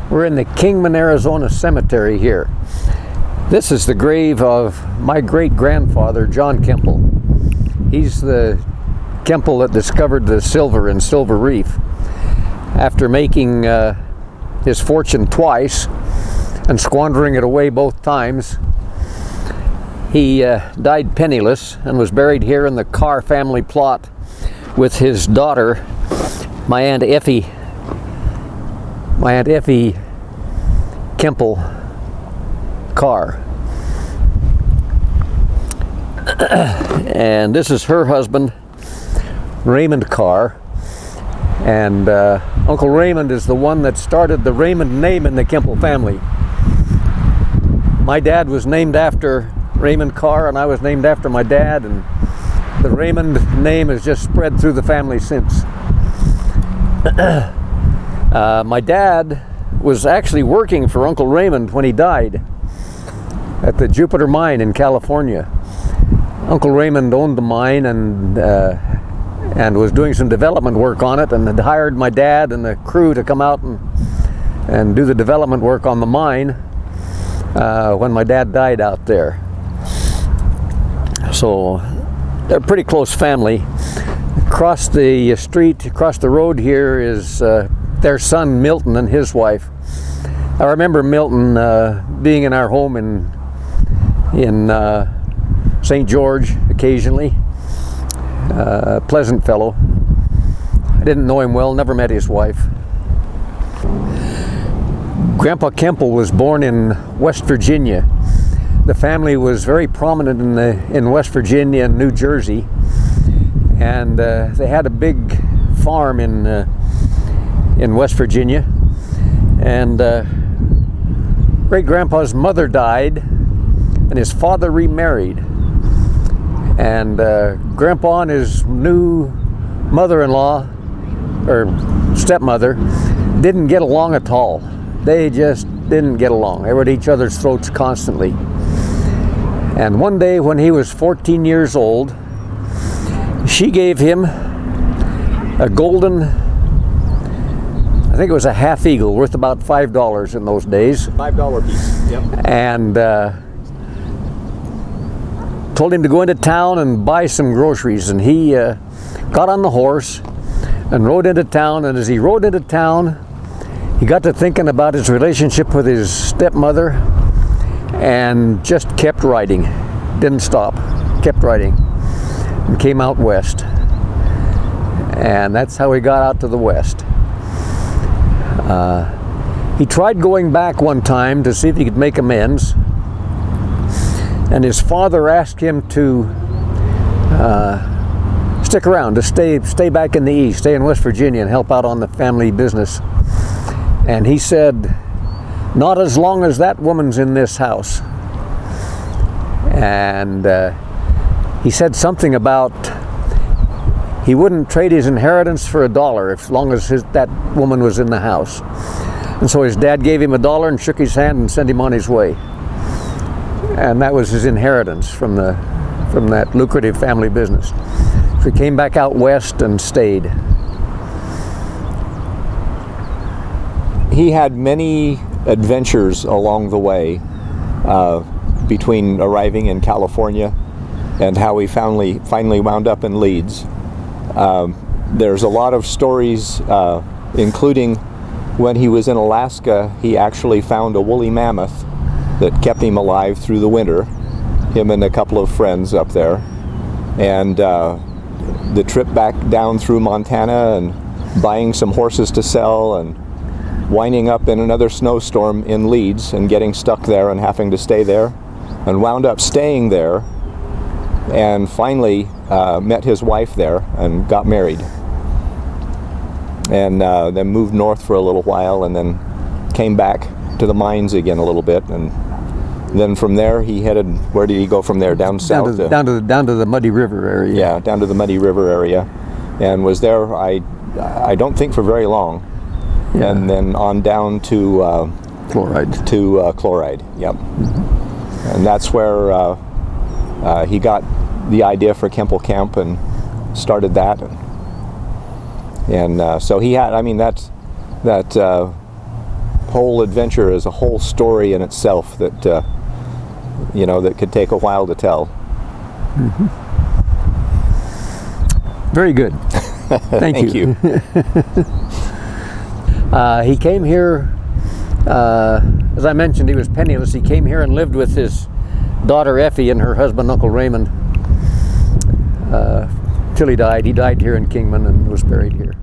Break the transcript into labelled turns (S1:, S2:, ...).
S1: We're in the Kingman, Arizona cemetery here. This is the grave of my great-grandfather, John Kemple. He's the Kemple that discovered the silver in Silver Reef. After making his fortune twice and squandering it away both times, he died penniless and was buried here in the Carr family plot with his daughter, my Aunt Effie Kemple Carr. And this is her husband, Raymond Carr. And Uncle Raymond is the one that started the Raymond name in the Kemple family. My dad was named after Raymond Carr, and I was named after my dad, and the Raymond name has just spread through the family since. My dad was actually working for Uncle Raymond when he died at the Jupiter mine in California. Uncle Raymond owned the mine and was doing some development work on it, and had hired my dad and the crew to come out and do the development work on the mine when my dad died out there. So they're a pretty close family. Across the street, across the road here is their son Milton and his wife. I remember Milton being in our home in St. George occasionally. Pleasant fellow. I didn't know him well, never met his wife. Grandpa Kemple was born in West Virginia. The family was very prominent in West Virginia and New Jersey, and they had a big farm in West Virginia. And great-grandpa's mother died, and his father remarried. And Grandpa and his new mother-in-law, or stepmother, didn't get along at all. They just didn't get along. They were at each other's throats constantly. And one day when he was 14 years old, she gave him a golden, I think it was a half eagle, worth about $5 in those days.
S2: $5 piece, yep.
S1: And told him to go into town and buy some groceries. And he got on the horse and rode into town. And as he rode into town, he got to thinking about his relationship with his stepmother, and just kept riding. Didn't stop, kept riding, and came out west. And that's how he got out to the west. He tried going back one time to see if he could make amends, and his father asked him to stick around, to stay back in the east, stay in West Virginia and help out on the family business. And he said, "Not as long as that woman's in this house." And he said something about he wouldn't trade his inheritance for $1 as long as that woman was in the house. And so his dad gave him $1 and shook his hand and sent him on his way. And that was his inheritance from that lucrative family business. So he came back out west and stayed.
S2: He had many adventures along the way between arriving in California and how he finally wound up in Leeds. There's a lot of stories, including when he was in Alaska, he actually found a woolly mammoth that kept him alive through the winter, him and a couple of friends up there. And the trip back down through Montana and buying some horses to sell and winding up in another snowstorm in Leeds and getting stuck there and having to stay there, and wound up staying there, and finally met his wife there and got married, and then moved north for a little while, and then came back to the mines again a little bit, and then from there he headed, where did he go from there? Down south?
S1: Down to the Muddy River area.
S2: Yeah, down to the Muddy River area, and was there, I don't think for very long. Yeah. And then on down to
S1: Chloride.
S2: Chloride, yep. Mm-hmm. And that's where he got the idea for Kemple Camp and started that. And so he had, I mean, that whole adventure is a whole story in itself that that could take a while to tell.
S1: Very good. Thank you. He came here, as I mentioned, he was penniless. He came here and lived with his daughter Effie and her husband, Uncle Raymond, till he died. He died here in Kingman and was buried here.